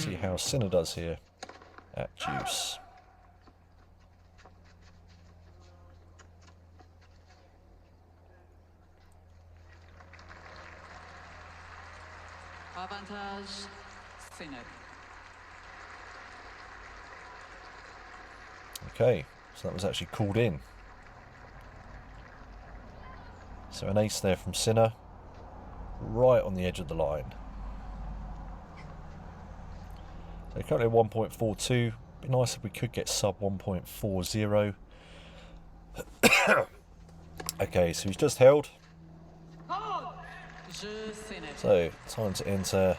see how Sinner does here at deuce. Avantage, Sinner. Okay, so that was actually called in. So an ace there from Sinner, right on the edge of the line. So currently at 1.42. Be nice if we could get sub 1.40. Okay, so he's just held. So time to enter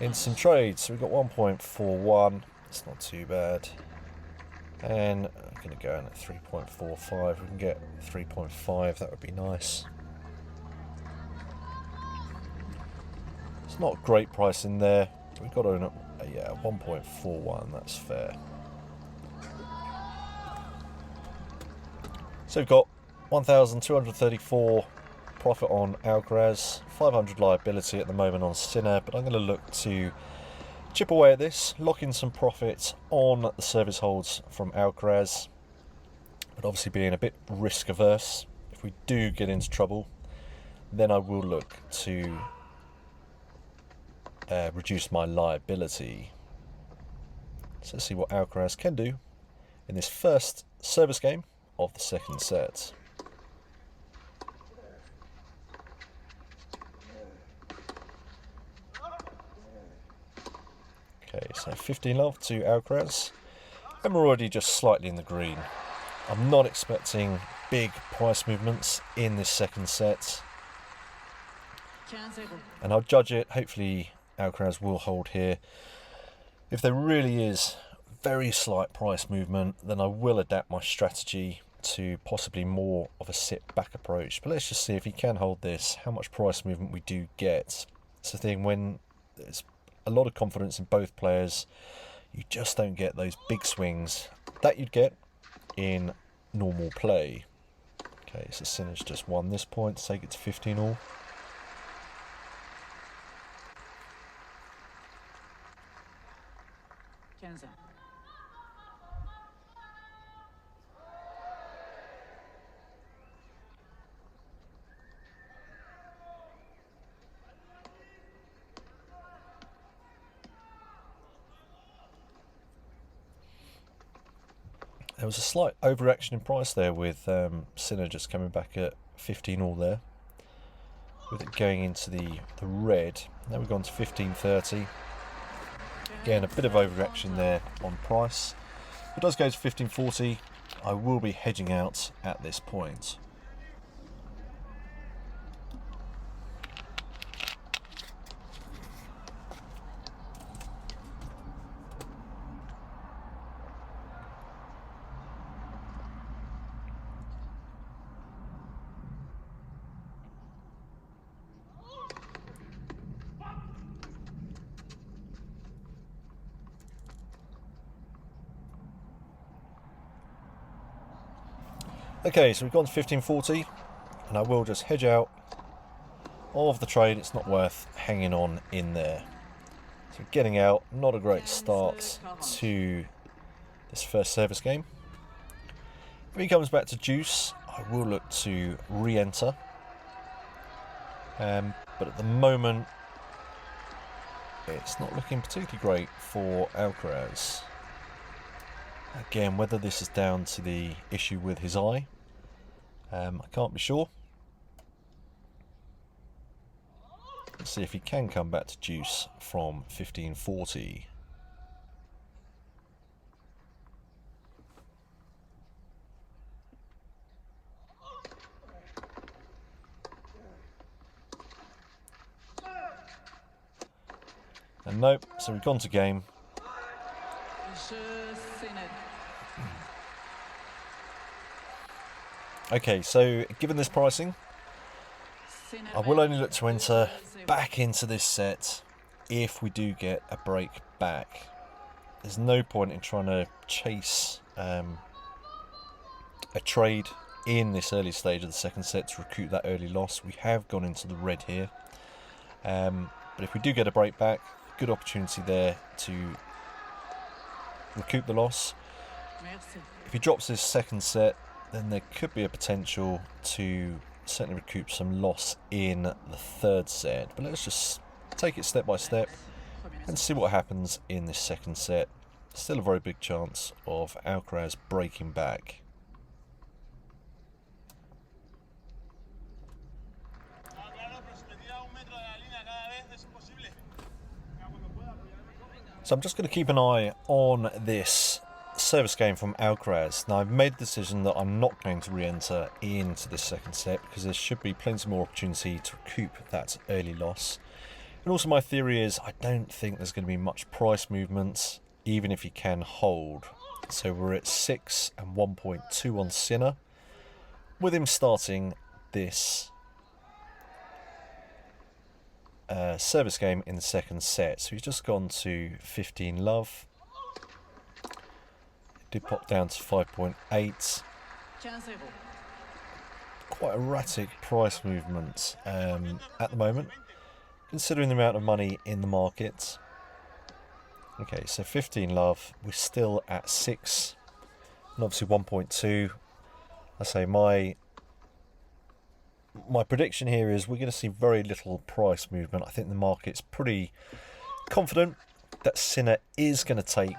in some trades. So we've got 1.41. It's not too bad. And I'm going to go in at 3.45. We can get 3.5. That would be nice. It's not a great price in there. We've got to, yeah, 1.41. That's fair. So we've got 1,234 profit on Alcaraz, 500 liability at the moment on Sinner, but I'm going to look to chip away at this, lock in some profit on the service holds from Alcaraz, but obviously being a bit risk averse. If we do get into trouble, then I will look to reduce my liability. So let's see what Alcaraz can do in this first service game of the second set. Okay, so 15 love to Alcaraz, and we're already just slightly in the green. I'm not expecting big price movements in this second set, and I'll judge it. Hopefully Alcaraz will hold here. If there really is very slight price movement, then I will adapt my strategy to possibly more of a sit back approach. But let's just see if he can hold this, how much price movement we do get. It's the thing, when there's a lot of confidence in both players, you just don't get those big swings that you'd get in normal play. Okay, so Sinner's just won this point to take it to 15 all. There was a slight overreaction in price there with Sinner just coming back at 15 all there, with it going into the red. Now we've gone to 15.30. Again, a bit of overreaction there on price. If it does go to 15.40, I will be hedging out at this point. Okay, so we've gone to 15.40, and I will just hedge out of the trade. It's not worth hanging on in there. So getting out, not a great start to this first service game. If he comes back to deuce, I will look to re-enter. But at the moment, it's not looking particularly great for Alcaraz. Again, whether this is down to the issue with his eye, I can't be sure. Let's see if he can come back to deuce from 15.40. And nope, so we've gone to game. Okay, so given this pricing, I will only look to enter back into this set if we do get a break back. There's no point in trying to chase a trade in this early stage of the second set to recoup that early loss. We have gone into the red here. But if we do get a break back, good opportunity there to recoup the loss. If he drops his second set, then there could be a potential to certainly recoup some loss in the third set. But let's just take it step by step and see what happens in this second set. Still a very big chance of Alcaraz breaking back. So I'm just going to keep an eye on this service game from Alcaraz. Now, I've made the decision that I'm not going to re-enter into this second set because there should be plenty more opportunity to recoup that early loss. And also my theory is I don't think there's going to be much price movement even if he can hold. So we're at 6 and 1.2 on Sinner with him starting this service game in the second set. So he's just gone to 15 love. Did pop down to 5.8. Quite erratic price movement at the moment, considering the amount of money in the market. Okay, so 15 love. We're still at 6 and obviously 1.2. I say my prediction here is we're going to see very little price movement. I think the market's pretty confident that Sinner is going to take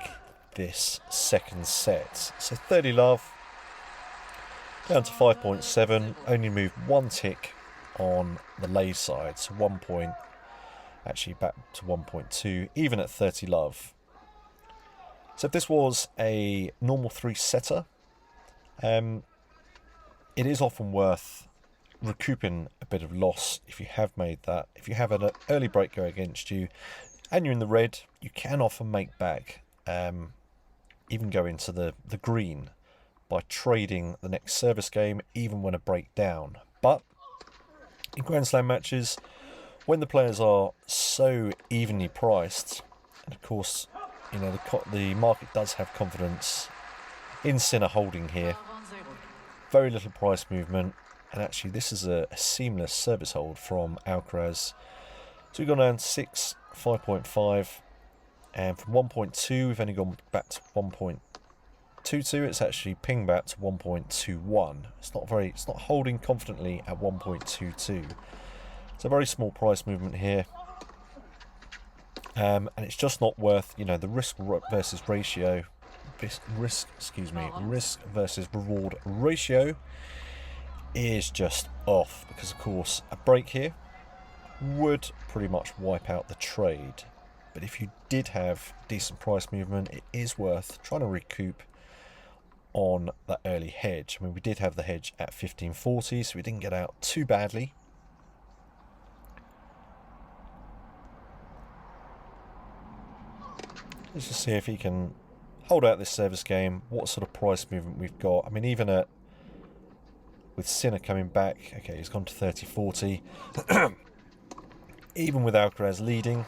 this second set. So 30 love down to 5.7, only moved one tick on the lay side, so 1 point, actually back to 1.2 even at 30 love. So if this was a normal 3-setter, it is often worth recouping a bit of loss if you have made that. If you have an early break go against you and you're in the red, you can often make back, even go into the green by trading the next service game even when a break down. But in Grand Slam matches, when the players are so evenly priced, and of course, you know, the market does have confidence in Sinner holding here, very little price movement. And actually, this is a seamless service hold from Alcaraz. So we've gone down to 6, 5.5, and from 1.2, we've only gone back to 1.22. It's actually pinged back to 1.21. It's not holding confidently at 1.22. It's a very small price movement here, and it's just not worth, you know, the risk versus ratio. Risk versus reward ratio is just off, because of course a break here would pretty much wipe out the trade. But if you did have decent price movement, it is worth trying to recoup on that early hedge. I mean, we did have the hedge at 15.40, so we didn't get out too badly. Let's just see if he can hold out this service game, what sort of price movement we've got. I mean, even with Sinner coming back, okay, he's gone to 30.40. Even with Alcaraz leading,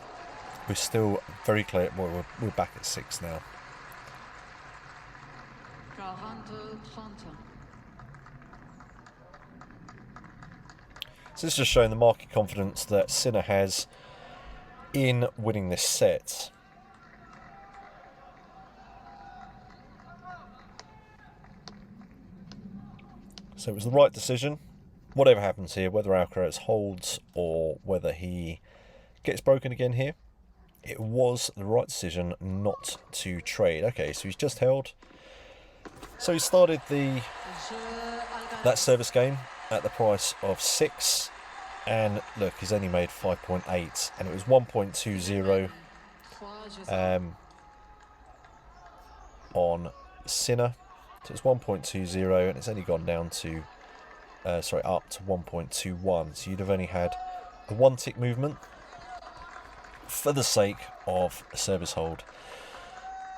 we're still very clear. Well, we're back at 6 now. So this is just showing the market confidence that Sinner has in winning this set. So it was the right decision. Whatever happens here, whether Alcaraz holds or whether he gets broken again here, it was the right decision not to trade. Okay, so he's just held. So he started that service game at the price of 6, and look, he's only made 5.8, and it was 1.20 on Sinner. So it's 1.20, and it's only gone down to, up to 1.21. So you'd have only had a 1 tick movement for the sake of a service hold.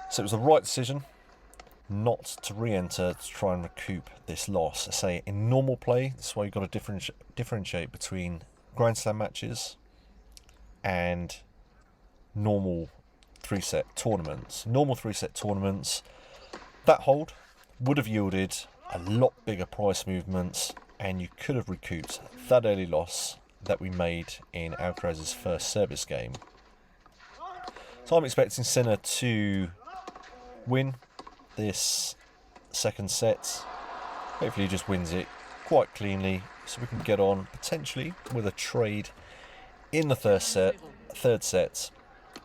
So it was the right decision not to re-enter to try and recoup this loss. I say in normal play, that's why you've got to differentiate between Grand Slam matches and normal 3-set tournaments. Normal 3-set tournaments, that hold would have yielded a lot bigger price movements, and you could have recouped that early loss that we made in Alcaraz's first service game. So I'm expecting Sinner to win this second set. Hopefully he just wins it quite cleanly, so we can get on potentially with a trade in the third set.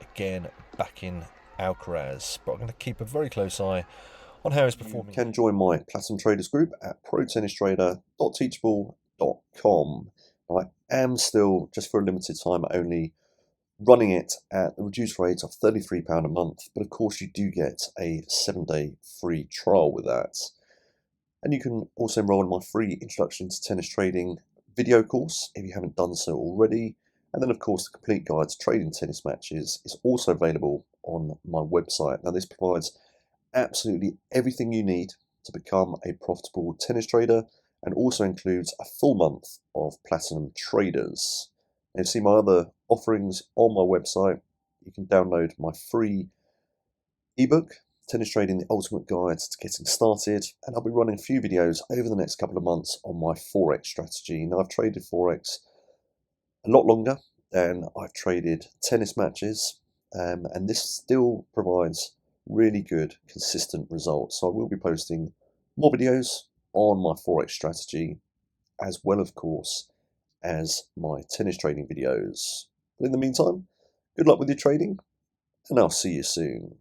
Again, backing Alcaraz, but I'm going to keep a very close eye on how he's performing. You can join my Platinum Traders group at protennistrader.teachable.com. I am still, just for a limited time only, running it at the reduced rate of £33 a month, but of course you do get a 7-day free trial with that. And you can also enroll in my free Introduction to Tennis Trading video course if you haven't done so already. And then of course the complete guide to trading tennis matches is also available on my website. Now this provides absolutely everything you need to become a profitable tennis trader, and also includes a full month of Platinum Traders. And to see my other offerings on my website, you can download my free ebook, Tennis Trading, the Ultimate Guide to Getting Started, and I'll be running a few videos over the next couple of months on my Forex strategy. Now I've traded Forex a lot longer than I've traded tennis matches, and this still provides really good, consistent results. So I will be posting more videos on my Forex strategy, as well, of course, as my tennis trading videos. But in the meantime, good luck with your trading, and I'll see you soon.